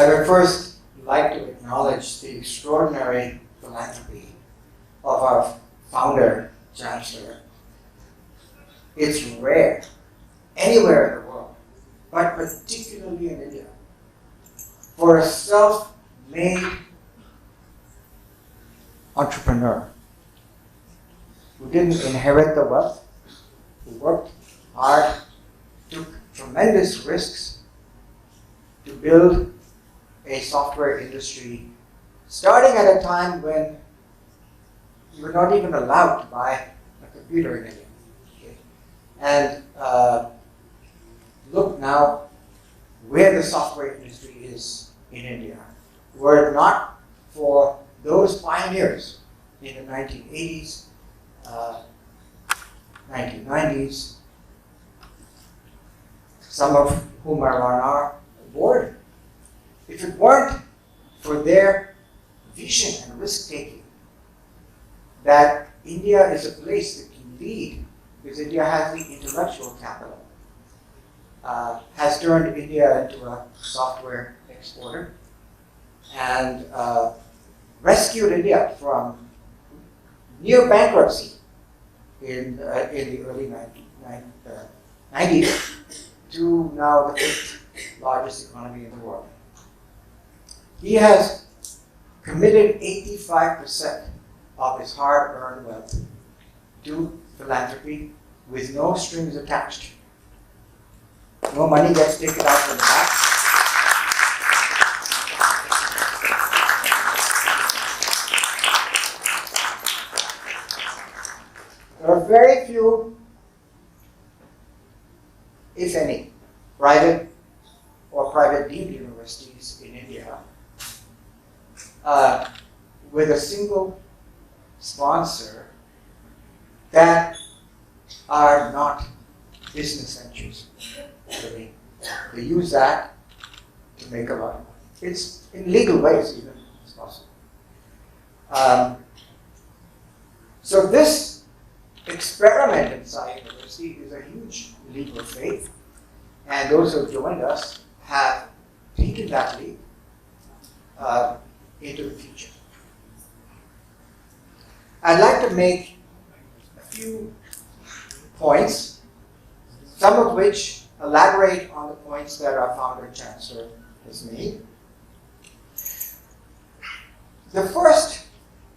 I would first like to acknowledge the extraordinary philanthropy of our founder, Chancellor. It's rare anywhere in the world, but particularly in India, for a self-made entrepreneur who didn't inherit the wealth, who worked hard, took tremendous risks to build a software industry, starting at a time when you were not even allowed to buy a computer in India. Okay? And look now where the software industry is in India. Were it not for those pioneers in the 1980s, 1990s, some of whom are on our board, if it weren't for their vision and risk-taking, that India is a place that can lead, because India has the intellectual capital, has turned India into a software exporter, and rescued India from near bankruptcy in the early 90s to now the fifth largest economy in the world. He has committed 85% of his hard-earned wealth to philanthropy with no strings attached. No money gets taken out from the back. There are very few, if any, private or private-deemed universities in India with a single sponsor that are not business ventures. Really. They use that to make a lot of money. It's in legal ways even, it's possible. So this experiment in Sai University is a huge leap of faith, and those who have joined us have taken that leap into the future. I'd like to make a few points, some of which elaborate on the points that our founder chancellor has made. The first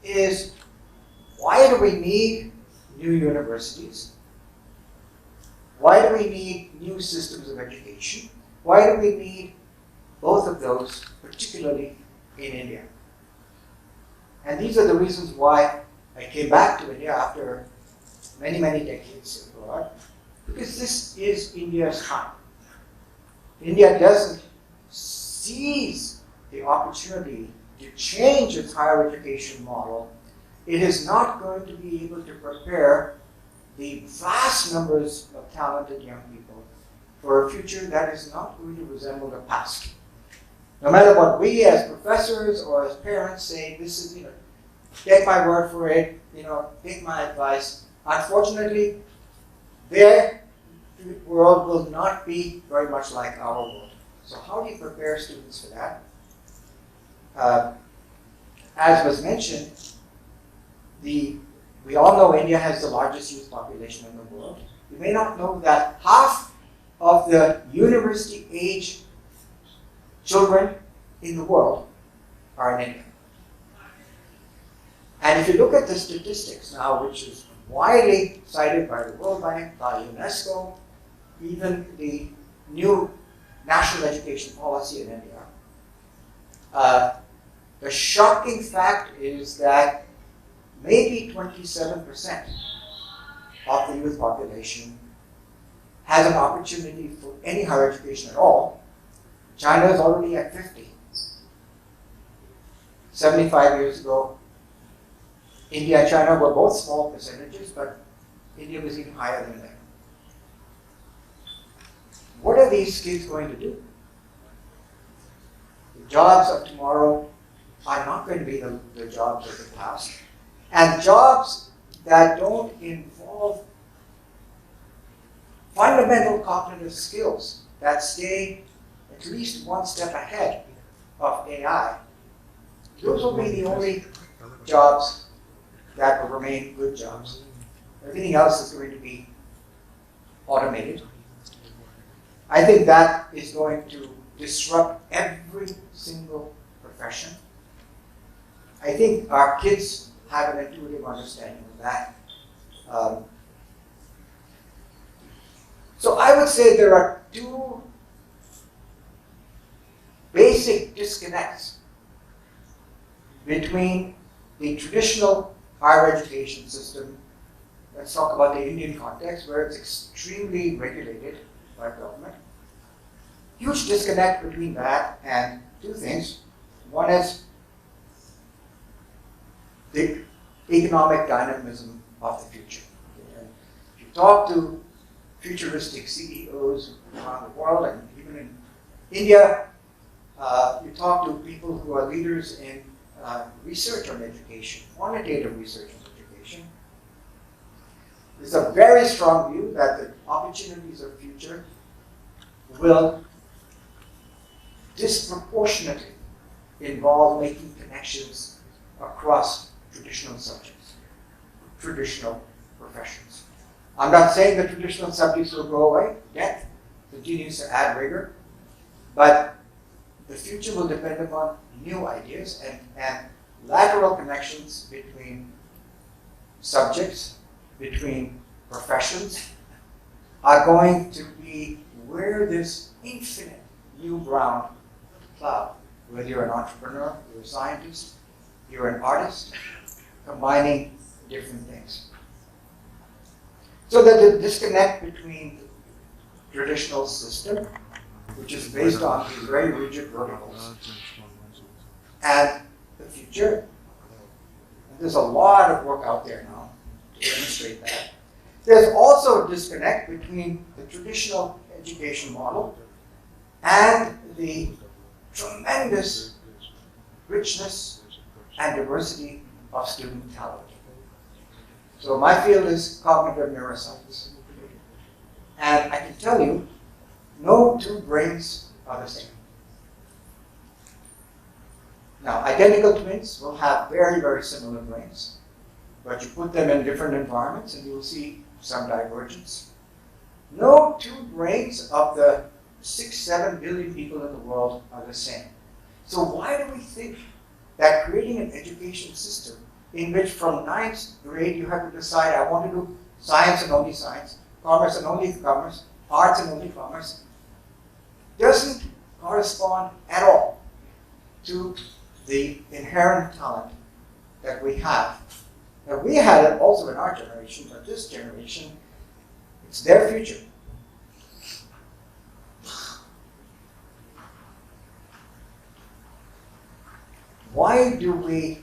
is, why do we need new universities? Why do we need new systems of education? Why do we need both of those, particularly in India? And these are the reasons why I came back to India after many, many decades abroad, because this is India's time. India doesn't seize the opportunity to change its higher education model. It is not going to be able to prepare the vast numbers of talented young people for a future that is not going to resemble the past. No matter what we as professors or as parents say, this is, take my word for it, take my advice. Unfortunately, their world will not be very much like our world. So how do you prepare students for that? As was mentioned, we all know India has the largest youth population in the world. You may not know that half of the university-age children in the world are in India. And if you look at the statistics now, which is widely cited by the World Bank, by UNESCO, even the new national education policy in India, the shocking fact is that maybe 27% of the youth population has an opportunity for any higher education at all. China is already at 50. 75 years ago, India and China were both small percentages, but India was even higher than that. What are these kids going to do? The jobs of tomorrow are not going to be the jobs of the past. And jobs that don't involve fundamental cognitive skills that stay at least one step ahead of AI, those will be the only jobs that will remain good jobs. Everything else is going to be automated. I think that is going to disrupt every single profession. I think our kids have an intuitive understanding of that. So I would say there are two basic disconnects between the traditional higher education system. Let's talk about the Indian context, where it's extremely regulated by government. Huge disconnect between that and two things. One is the economic dynamism of the future. And if you talk to futuristic CEOs around the world, and even in India, you talk to people who are leaders in research on education, quantitative research on education. There's a very strong view that the opportunities of the future will disproportionately involve making connections across traditional subjects, traditional professions. I'm not saying the traditional subjects will go away. Death continues to add rigor, but the future will depend upon new ideas and lateral connections between subjects, between professions, are going to be where this infinite new ground cloud, whether you're an entrepreneur, you're a scientist, you're an artist, combining different things. So that the disconnect between the traditional system, which is based on these very rigid verticals, and the future. And there's a lot of work out there now to demonstrate that. There's also a disconnect between the traditional education model and the tremendous richness and diversity of student talent. So my field is cognitive neuroscience. And I can tell you, no two brains are the same. Now, identical twins will have very, very similar brains, but you put them in different environments and you will see some divergence. No two brains of the 6-7 billion people in the world are the same. So why do we think that creating an education system in which from 9th grade you have to decide, I want to do science and only science, commerce and only commerce, arts and only commerce, doesn't correspond at all to the inherent talent that we have. Now, we had it also in our generation, but this generation, it's their future. Why do we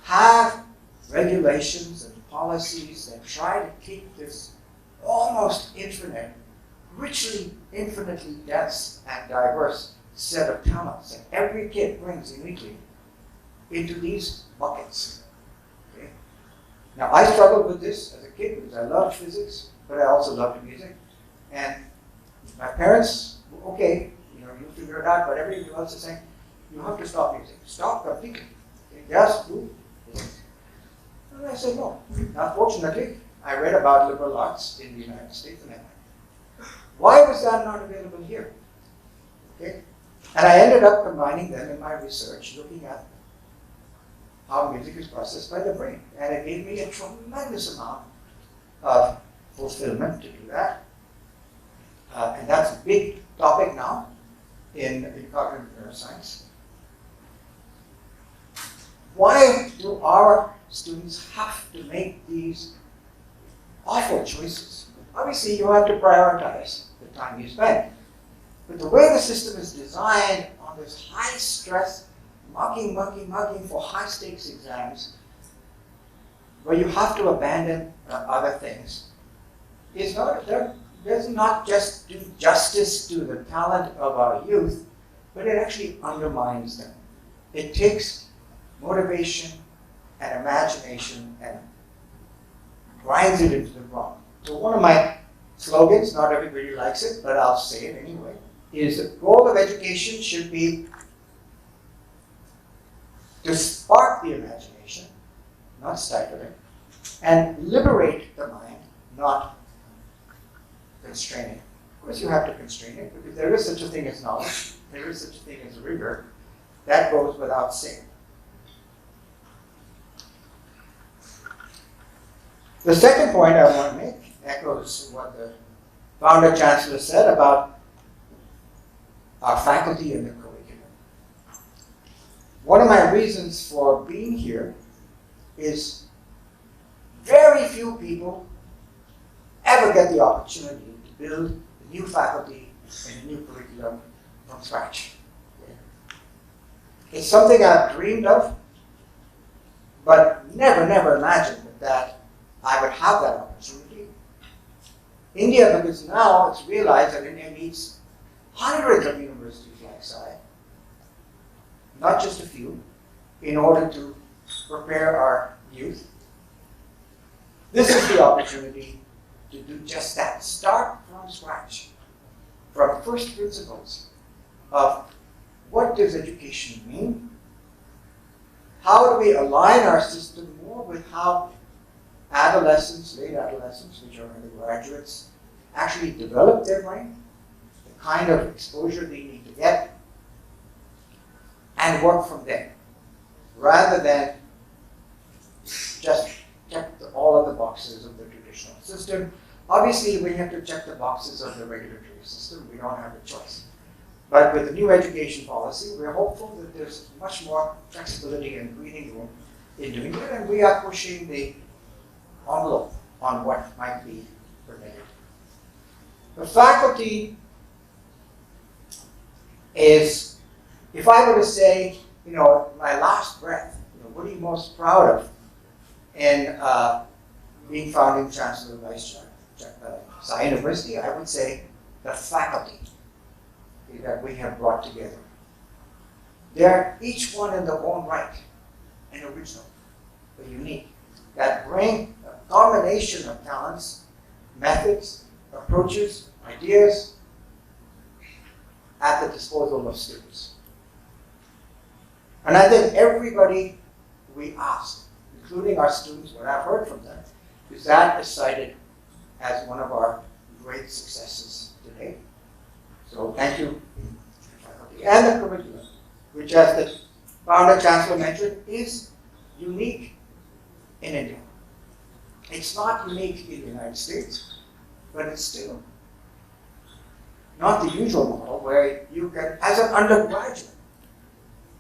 have regulations and policies that try to keep this almost infinite, richly, infinitely dense and diverse set of talents that every kid brings uniquely into these buckets? Okay? Now, I struggled with this as a kid because I loved physics, but I also loved music. And my parents, okay, you figure it out, but everybody else is saying, you have to stop music. Stop completely. Okay? Yes, do. And I said, no. Now, fortunately, I read about liberal arts in the United States, and I went, why was that not available here? Okay? And I ended up combining them in my research, looking at how music is processed by the brain. And it gave me a tremendous amount of fulfillment to do that. And that's a big topic now in cognitive neuroscience. Why do our students have to make these awful choices? Obviously, you have to prioritize the time you spend. But the way the system is designed on this high stress, mugging for high stakes exams, where you have to abandon other things, does not just do justice to the talent of our youth, but it actually undermines them. It takes motivation and imagination and grinds it into the ground. So one of my slogans, not everybody likes it, but I'll say it anyway, is the goal of education should be to spark the imagination, not stifle it, and liberate the mind, not constrain it. Of course, you have to constrain it because there is such a thing as knowledge, there is such a thing as rigor. That goes without saying. The second point I want to make echoes what the founder chancellor said about our faculty and the curriculum. One of my reasons for being here is very few people ever get the opportunity to build a new faculty and a new curriculum from scratch. It's something I've dreamed of, but never imagined that I would have that opportunity. India, because now it's realized that India needs hundreds of universities like Sai, not just a few, in order to prepare our youth. This is the opportunity to do just that. Start from scratch, from first principles of what does education mean? How do we align our system more with how adolescents, late adolescents, which are undergraduates, actually develop their brain, the kind of exposure they need to get, and work from there, rather than just check all of the boxes of the traditional system. Obviously, we have to check the boxes of the regulatory system. We don't have a choice. But with the new education policy, we're hopeful that there's much more flexibility and breathing room in doing it, and we are pushing the envelope on what might be permitted. The faculty is, if I were to say, my last breath, what are you most proud of in being founding chancellor of Vice Chancellor Sai University, I would say the faculty that we have brought together. They're each one in their own right, and original, but unique, that bring a combination of talents, methods, approaches, ideas at the disposal of students. And I think everybody we asked, including our students, what I've heard from them, is that is cited as one of our great successes today. So thank you, faculty. And the curriculum, which as the founder chancellor mentioned, is unique in India. It's not unique in the United States, but it's still not the usual model where you can, as an undergraduate,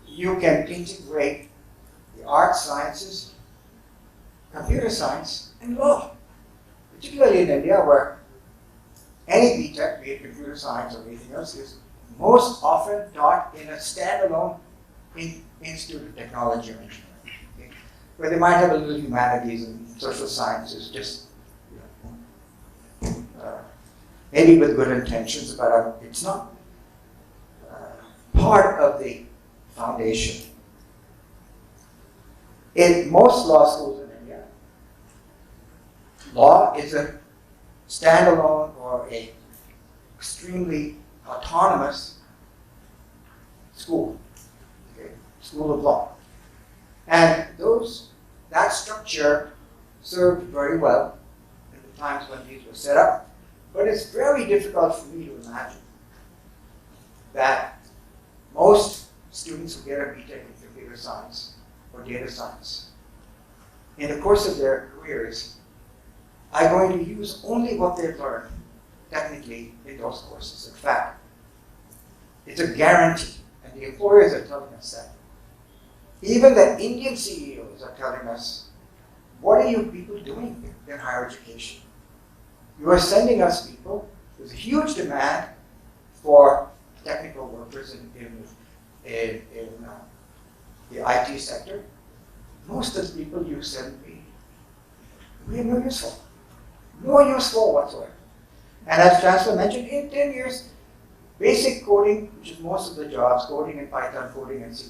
you can integrate the arts, sciences, computer science, and law. Particularly in India, where any BTech, be it computer science or anything else, is most often taught in a standalone institute of technology or engineering, okay? Where they might have a little humanities and social sciences, just maybe with good intentions, but it's not part of the foundation. In most law schools in India, law is a standalone or a extremely autonomous school, okay? School of law. And that structure served very well in the times when these were set up, but it's very difficult for me to imagine that most students who get a BTech in computer science or data science, in the course of their careers, are going to use only what they've learned technically in those courses. In fact, it's a guarantee, and the employers are telling us that. Even the Indian CEOs are telling us, what are you people doing in higher education? You are sending us people. There's a huge demand for technical workers in the IT sector. Most of the people you send me, we are no useful. No useful whatsoever. And as Chancellor mentioned, in 10 years, basic coding, which is most of the jobs, coding in Python, coding in C++,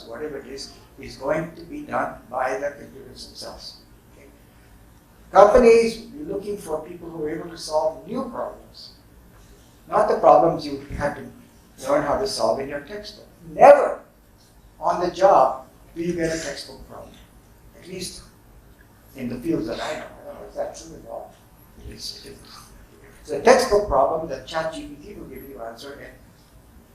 whatever it is going to be done by the computers themselves. Okay? Companies will be looking for people who are able to solve new problems, not the problems you had to learn how to solve in your textbook. Never on the job do you get a textbook problem, at least in the fields that I know. I don't know if that's true at all. It's a textbook problem that ChatGPT will give you answer in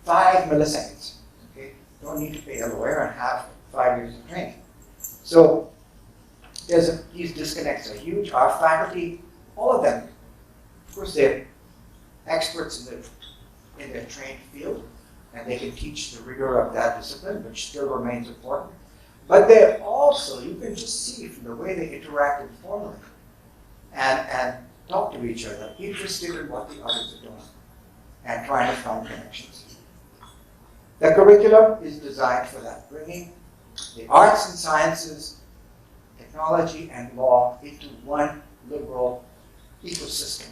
5 milliseconds. Okay? Don't need to pay a lawyer and have 5 years of training. So these disconnects are huge. Our faculty, all of them, of course, they're experts in their trained field, and they can teach the rigor of that discipline, which still remains important. But they're also, you can just see from the way they interact informally and talk to each other, interested in what the others are doing and trying to find connections. The curriculum is designed for that, bringing the arts and sciences, technology, and law into one liberal ecosystem.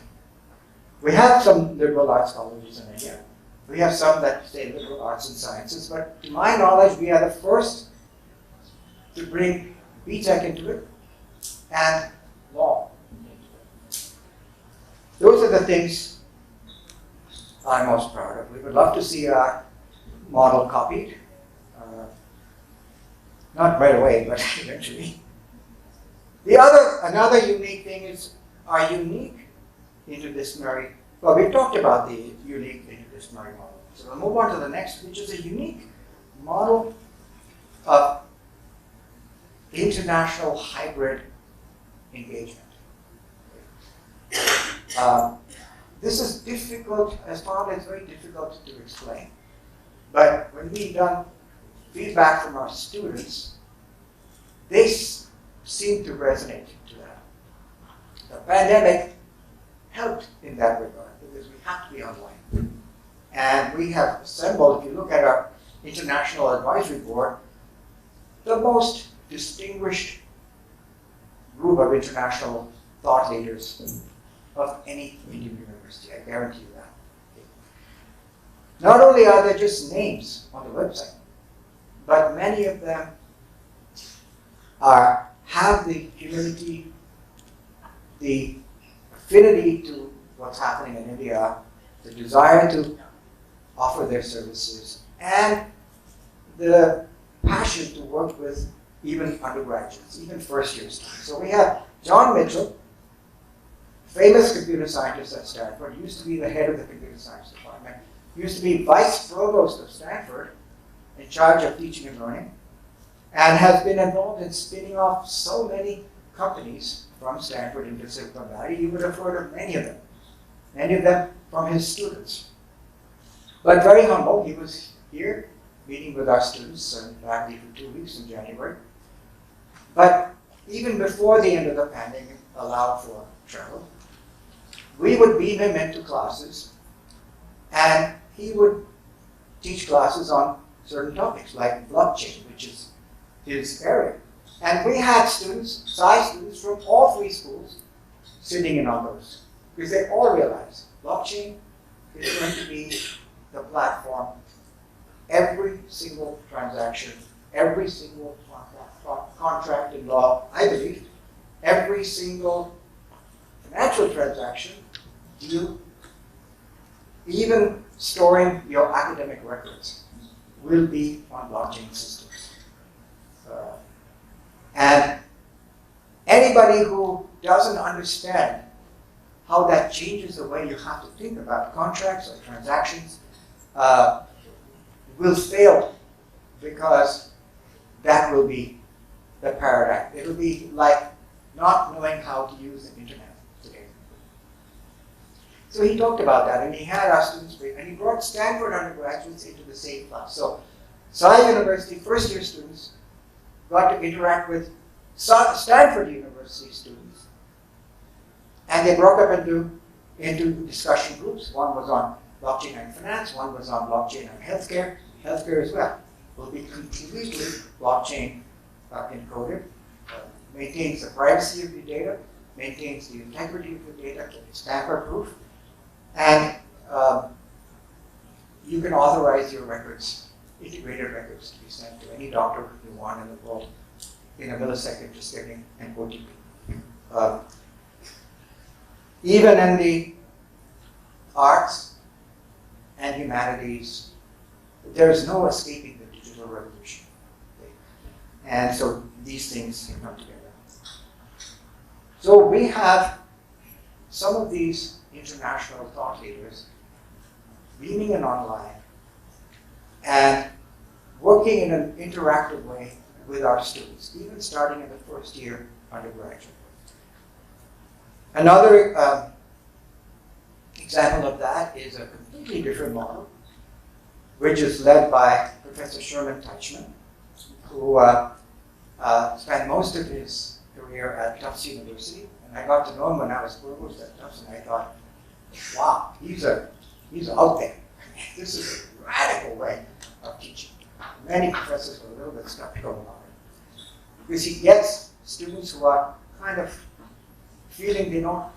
We have some liberal arts colleges in India. We have some that say liberal arts and sciences, but to my knowledge, we are the first to bring BTech into it and law into it. Those are the things I'm most proud of. We would love to see our model copied. Not right away, but eventually. Another unique thing is our unique interdisciplinary. Well, we've talked about the unique interdisciplinary model. So we'll move on to the next, which is a unique model of international hybrid engagement. This is difficult, as probably it's very difficult to explain. But when we've done feedback from our students, they seem to resonate to that. The pandemic helped in that regard because we have to be online. And we have assembled, if you look at our International Advisory Board, the most distinguished group of international thought leaders of any Indian university, I guarantee you that. Not only are there just names on the website, but many of them have the humility, the affinity to what's happening in India, the desire to offer their services, and the passion to work with even undergraduates, even first-year students. So we have John Mitchell, famous computer scientist at Stanford, used to be the head of the computer science department, used to be vice provost of Stanford, in charge of teaching and learning, and has been involved in spinning off so many companies from Stanford into Silicon Valley. You would have heard of many of them from his students. But very humble, he was here meeting with our students and faculty for 2 weeks in January. But even before the end of the pandemic allowed for travel, we would beam him into classes, and he would teach classes on certain topics like blockchain, which is his area. And we had students, Sai students from all 3 schools sitting in on those, because they all realized blockchain is going to be the platform. Every single transaction, every single contract in law, I believe, every single financial transaction, deal, even storing your academic records, will be on blockchain systems. And anybody who doesn't understand how that changes the way you have to think about contracts or transactions will fail, because that will be the paradigm. It will be like not knowing how to use the internet today. So he talked about that, and he had our students, and he brought Stanford undergraduates into the same class. So Sai University first-year students got to interact with Stanford University students, and they broke up into discussion groups. One was on blockchain and finance, one was on blockchain and healthcare as well. Will be completely blockchain encoded, maintains the privacy of your data, maintains the integrity of your data, it's tamper-proof, and you can authorize your records, integrated records, to be sent to any doctor you want in the world in a millisecond, just getting an OTP. Even in the arts, humanities. There is no escaping the digital revolution. Okay? And so these things can come together. So we have some of these international thought leaders beaming in online and working in an interactive way with our students, even starting in the first year undergraduate. Another example of that is a completely different model, which is led by Professor Sherman Teichman, who spent most of his career at Tufts University. And I got to know him when I was provost at Tufts, and I thought, wow, he's out there. This is a radical way of teaching. Many professors were a little bit skeptical about it, because he gets students who are kind of feeling they don't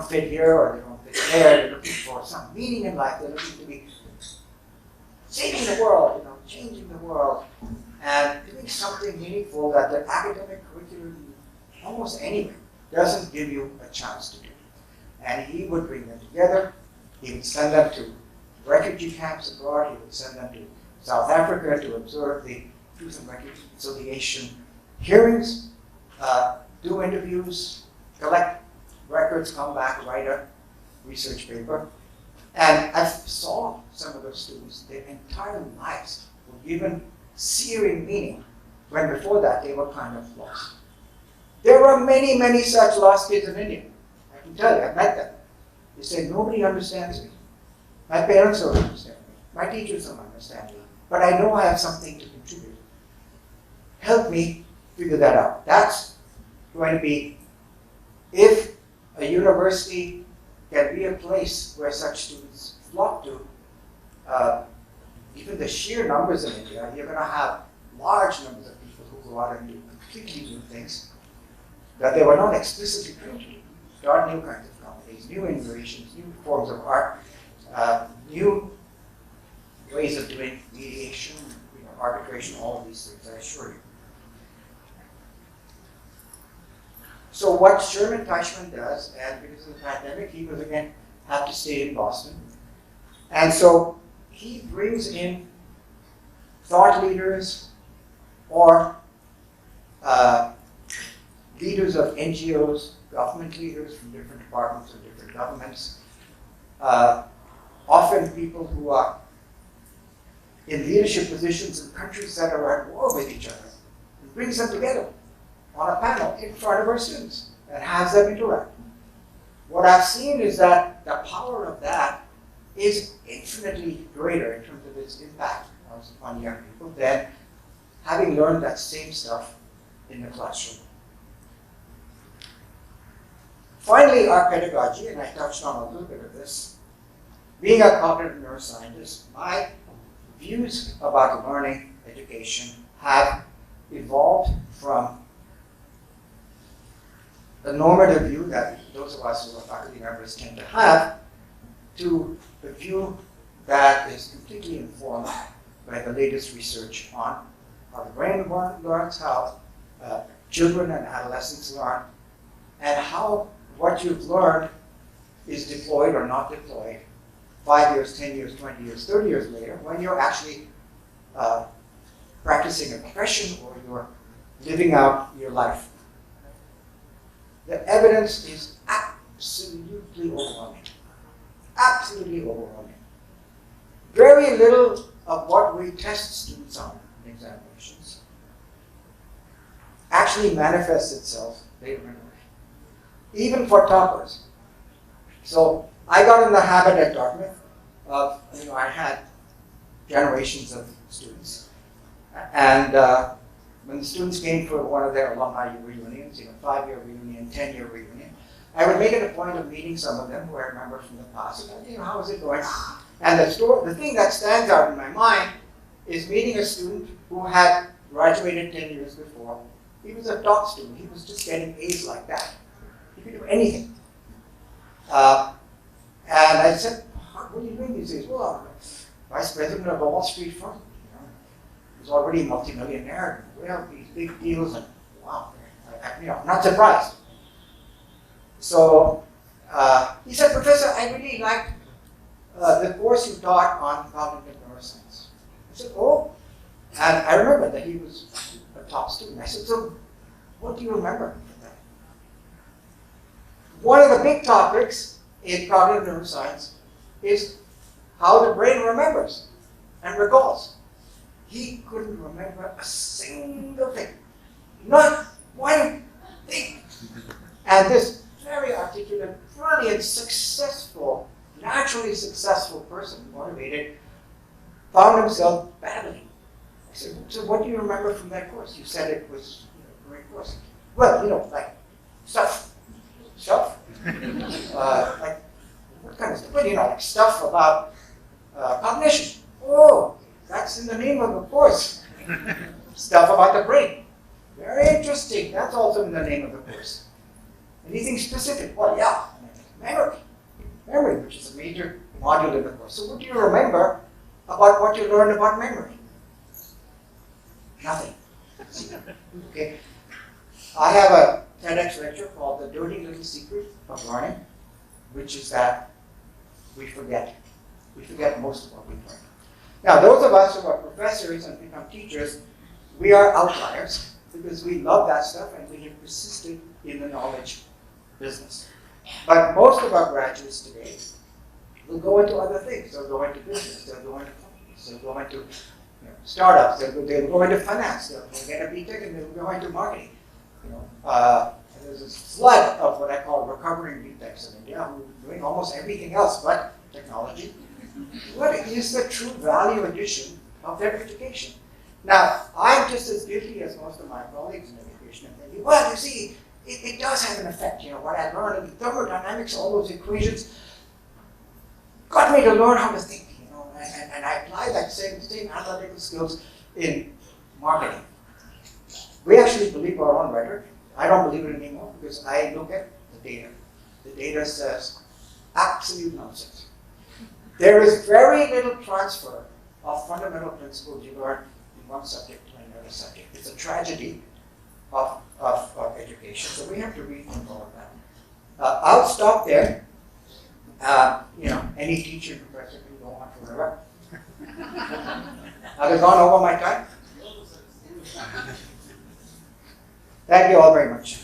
fit here or they don't fit there. They're looking for some meaning in life. They're looking to be saving the world, changing the world, and doing something meaningful that the academic curriculum, almost anywhere, doesn't give you a chance to do. And he would bring them together. He would send them to refugee camps abroad. He would send them to South Africa to observe the Truth and Reconciliation hearings, do interviews, collect records, come back, write a research paper. And I saw some of those students, their entire lives were given searing meaning, when before that they were kind of lost. There are many, many such lost kids in India. I can tell you, I've met them. They say, nobody understands me. My parents don't understand me. My teachers don't understand me. But I know I have something to contribute. Help me figure that out. That's going to be, if a university can be a place where such students flock to, even the sheer numbers in India, you're going to have large numbers of people who go out and do completely new things that they were not explicitly trained to do. Start new kinds of companies, new innovations, new forms of art, new ways of doing mediation, arbitration, all of these things, I assure you. So what Sherman Teichman does, and because of the pandemic, he was again have to stay in Boston. And so he brings in thought leaders or leaders of NGOs, government leaders from different departments of different governments, often people who are in leadership positions in countries that are at war with each other, and brings them together on a panel in front of our students and has them interact. What I've seen is that the power of that is infinitely greater in terms of its impact on young people than having learned that same stuff in the classroom. Finally, our pedagogy, and I touched on a little bit of this. Being a cognitive neuroscientist, my views about learning education have evolved from the normative view that those of us who are faculty members tend to have, to the view that is completely informed by the latest research on how the brain learns, how children and adolescents learn, and how what you've learned is deployed or not deployed 5 years, 10 years, 20 years, 30 years later, when you're actually practicing a profession or you're living out your life. The evidence is absolutely overwhelming. Absolutely overwhelming. Very little of what we test students on in examinations actually manifests itself later in life, even for toppers. So I got in the habit at Dartmouth of, I had generations of students. And when the students came for one of their alumni reunions, 5-year reunion, 10-year reunion, I would make it a point of meeting some of them who I remember from the past. And, how is it going? And the thing that stands out in my mind is meeting a student who had graduated 10 years before. He was a top student. He was just getting A's like that. He could do anything. And I said, what are you doing these days? Well, I'm vice president of the Wall Street firm. He's already a multimillionaire. Well, these big deals, and wow, I'm not surprised. So he said, Professor, I really like the course you taught on cognitive neuroscience. I said, oh, and I remember that he was a top student. I said, so what do you remember from that? One of the big topics in cognitive neuroscience is how the brain remembers and recalls. He couldn't remember a single thing. Not one thing. And this very articulate, brilliant, successful, naturally successful person, motivated, found himself battling. I said, so what do you remember from that course? You said it was a great course. Well, like stuff. Like, what kind of stuff? Well, like stuff about cognition. Oh, that's in the name of the course. Stuff about the brain. Very interesting. That's also in the name of the course. Anything specific? Well, yeah, memory. Memory, which is a major module in the course. So what do you remember about what you learned about memory? Nothing. Okay. I have a TEDx lecture called The Dirty Little Secret of Learning, which is that we forget. We forget most of what we learn. Now, those of us who are professors and become teachers, we are outliers because we love that stuff and we have persisted in the knowledge business. But most of our graduates today will go into other things. They'll go into business, they'll go into companies, they'll go into startups, they'll go into finance, they'll get a BTech and they'll go into marketing. There's a flood of what I call recovering BTechs in India who are doing almost everything else but technology. What is the true value addition of their education? Now, I'm just as guilty as most of my colleagues in education and thinking, well, you see, it does have an effect. What I learned in thermodynamics, all those equations, got me to learn how to think, and I apply that same analytical skills in marketing. We actually believe our own rhetoric. I don't believe it anymore because I look at the data. The data says absolute nonsense. There is very little transfer of fundamental principles you learn in one subject to another subject. It's a tragedy of education. So we have to rethink all of that. I'll stop there. Any teacher and professor can go on forever. Have I gone over my time? Thank you all very much.